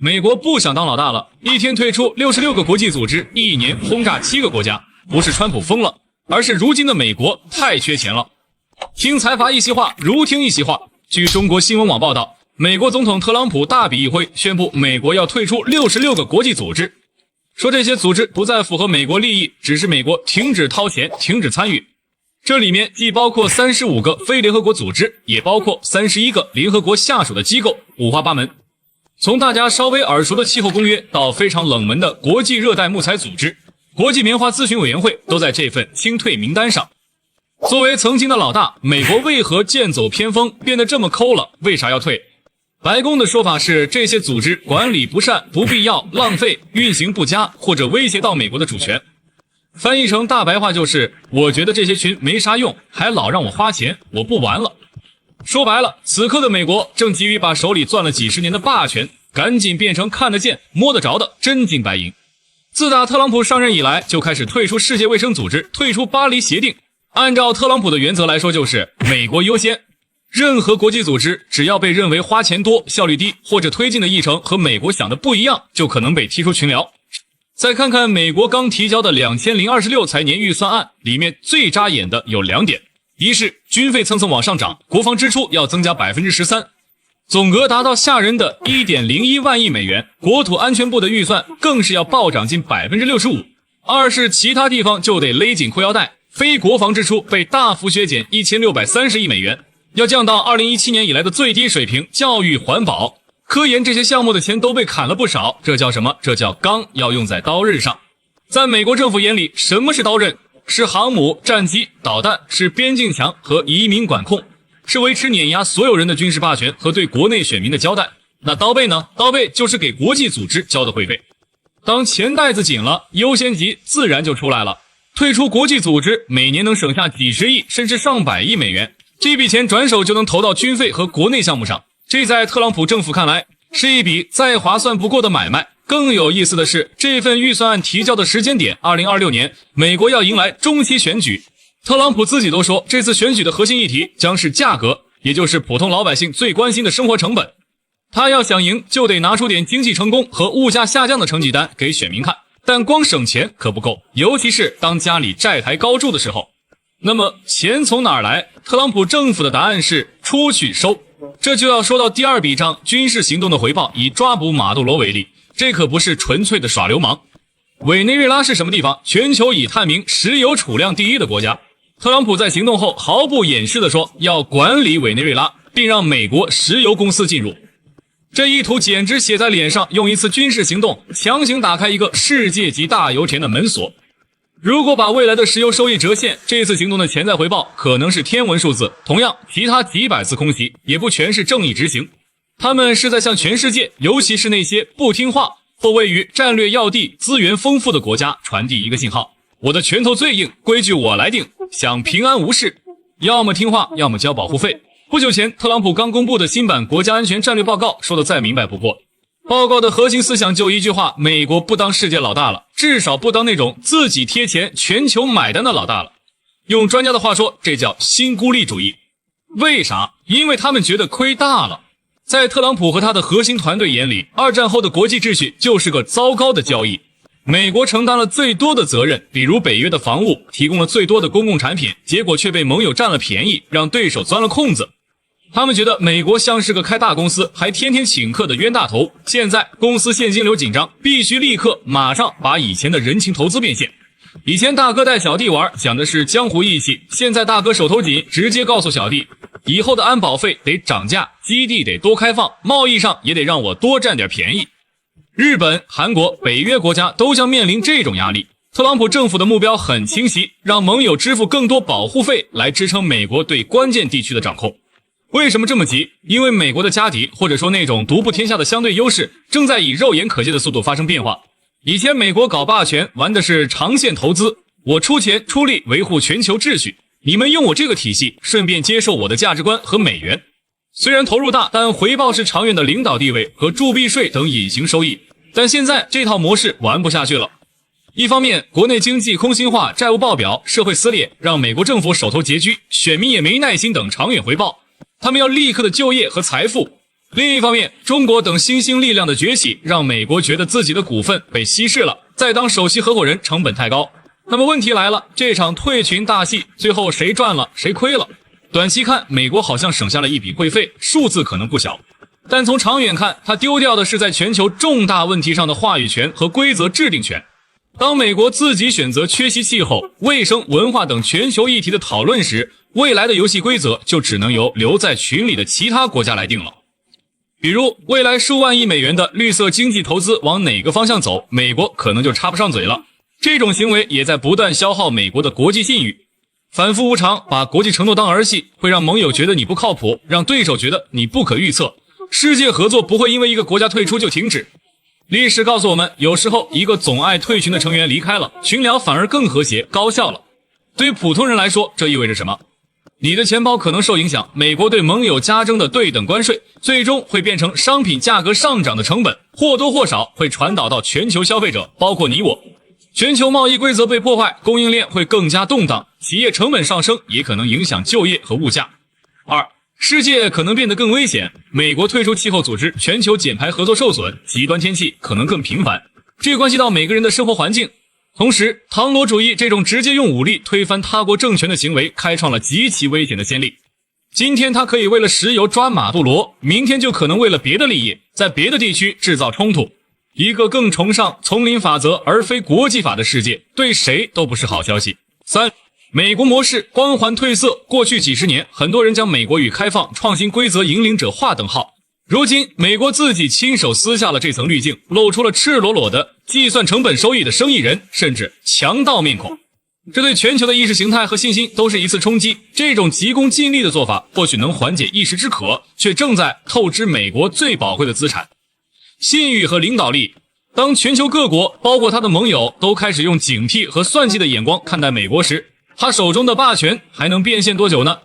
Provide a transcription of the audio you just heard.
美国不想当老大了，一天退出66个国际组织，一年轰炸7个国家，不是川普疯了，而是如今的美国太缺钱了。听财阀一席话，如听一席话。据中国新闻网报道，美国总统特朗普大笔一挥，宣布美国要退出66个国际组织，说这些组织不再符合美国利益，只是美国停止掏钱，停止参与。这里面既包括35个非联合国组织，也包括31个联合国下属的机构，五花八门。从大家稍微耳熟的气候公约到非常冷门的国际热带木材组织、国际棉花咨询委员会都在这份清退名单上。作为曾经的老大，美国为何剑走偏锋，变得这么抠了？为啥要退？白宫的说法是这些组织管理不善、不必要、浪费、运行不佳，或者威胁到美国的主权。翻译成大白话就是，我觉得这些群没啥用，还老让我花钱，我不玩了。说白了，此刻的美国正急于把手里攥了几十年的霸权赶紧变成看得见摸得着的真金白银。自打特朗普上任以来，就开始退出世界卫生组织，退出巴黎协定。按照特朗普的原则来说，就是美国优先，任何国际组织只要被认为花钱多、效率低，或者推进的议程和美国想的不一样，就可能被踢出群聊。再看看美国刚提交的2026财年预算案，里面最扎眼的有2点，一是军费蹭蹭往上涨，国防支出要增加 13%， 总额达到吓人的 1.01万亿美元，国土安全部的预算更是要暴涨近 65%。 二是其他地方就得勒紧裤腰带，非国防支出被大幅削减1630亿美元，要降到2017年以来的最低水平。教育、环保、科研这些项目的钱都被砍了不少，这叫什么？这叫钢要用在刀刃上。在美国政府眼里，什么是刀刃？是航母、战机、导弹，是边境墙和移民管控，是维持碾压所有人的军事霸权和对国内选民的交代。那刀背呢？刀背就是给国际组织交的会费。当钱袋子紧了，优先级自然就出来了。退出国际组织，每年能省下几十亿甚至上百亿美元，这笔钱转手就能投到军费和国内项目上，这在特朗普政府看来是一笔再划算不过的买卖。更有意思的是，这份预算案提交的时间点2026年，美国要迎来中期选举。特朗普自己都说，这次选举的核心议题将是价格，也就是普通老百姓最关心的生活成本。他要想赢，就得拿出点经济成功和物价下降的成绩单给选民看，但光省钱可不够，尤其是当家里债台高筑的时候。那么钱从哪儿来？特朗普政府的答案是出去收。这就要说到第2笔账，军事行动的回报，以抓捕马杜罗为例，这可不是纯粹的耍流氓。委内瑞拉是什么地方？全球已探明石油储量第1的国家。特朗普在行动后毫不掩饰地说要管理委内瑞拉，并让美国石油公司进入。这意图简直写在脸上，用一次军事行动强行打开一个世界级大油田的门锁。如果把未来的石油收益折现，这次行动的潜在回报可能是天文数字。同样，其他几百次空袭也不全是正义执行，他们是在向全世界，尤其是那些不听话或位于战略要地、资源丰富的国家传递一个信号：我的拳头最硬，规矩我来定，想平安无事，要么听话，要么交保护费。不久前，特朗普刚公布的新版国家安全战略报告说得再明白不过。报告的核心思想就一句话：美国不当世界老大了，至少不当那种自己贴钱、全球买单的老大了。用专家的话说，这叫新孤立主义。为啥？因为他们觉得亏大了。在特朗普和他的核心团队眼里，二战后的国际秩序就是个糟糕的交易。美国承担了最多的责任，比如北约的防务，提供了最多的公共产品，结果却被盟友占了便宜，让对手钻了空子。他们觉得美国像是个开大公司还天天请客的冤大头，现在公司现金流紧张，必须立刻马上把以前的人情投资变现。以前大哥带小弟玩讲的是江湖义气，现在大哥手头紧，直接告诉小弟，以后的安保费得涨价，基地得多开放，贸易上也得让我多占点便宜。日本、韩国、北约国家都将面临这种压力。特朗普政府的目标很清晰，让盟友支付更多保护费来支撑美国对关键地区的掌控。为什么这么急？因为美国的家底，或者说那种独步天下的相对优势，正在以肉眼可见的速度发生变化。以前美国搞霸权玩的是长线投资，我出钱出力维护全球秩序，你们用我这个体系，顺便接受我的价值观和美元。虽然投入大，但回报是长远的领导地位和铸币税等隐形收益。但现在这套模式玩不下去了。一方面，国内经济空心化、债务爆表、社会撕裂，让美国政府手头拮据，选民也没耐心等长远回报。他们要立刻的就业和财富。另一方面，中国等新兴力量的崛起，让美国觉得自己的股份被稀释了，再当首席合伙人成本太高。那么问题来了，这场退群大戏最后谁赚了谁亏了？短期看，美国好像省下了一笔会费，数字可能不小，但从长远看，它丢掉的是在全球重大问题上的话语权和规则制定权。当美国自己选择缺席气候、卫生、文化等全球议题的讨论时，未来的游戏规则就只能由留在群里的其他国家来定了。比如未来数万亿美元的绿色经济投资往哪个方向走，美国可能就插不上嘴了。这种行为也在不断消耗美国的国际信誉。反复无常，把国际承诺当儿戏，会让盟友觉得你不靠谱，让对手觉得你不可预测。世界合作不会因为一个国家退出就停止。历史告诉我们，有时候一个总爱退群的成员离开了，群聊反而更和谐高效了。对于普通人来说，这意味着什么？你的钱包可能受影响，美国对盟友加征的对等关税最终会变成商品价格上涨的成本，或多或少会传导到全球消费者，包括你我。全球贸易规则被破坏，供应链会更加动荡，企业成本上升，也可能影响就业和物价。二，世界可能变得更危险，美国退出气候组织，全球减排合作受损，极端天气可能更频繁，这关系到每个人的生活环境。同时，唐罗主义这种直接用武力推翻他国政权的行为，开创了极其危险的先例。今天他可以为了石油抓马杜罗，明天就可能为了别的利益，在别的地区制造冲突。一个更崇尚丛林法则而非国际法的世界，对谁都不是好消息。三，美国模式光环褪色。过去几十年，很多人将美国与开放、创新规则引领者划等号。如今，美国自己亲手撕下了这层滤镜，露出了赤裸裸的计算成本收益的生意人，甚至强盗面孔。这对全球的意识形态和信心都是一次冲击。这种急功近利的做法，或许能缓解一时之渴，却正在透支美国最宝贵的资产——信誉和领导力。当全球各国，包括他的盟友，都开始用警惕和算计的眼光看待美国时，他手中的霸权还能变现多久呢？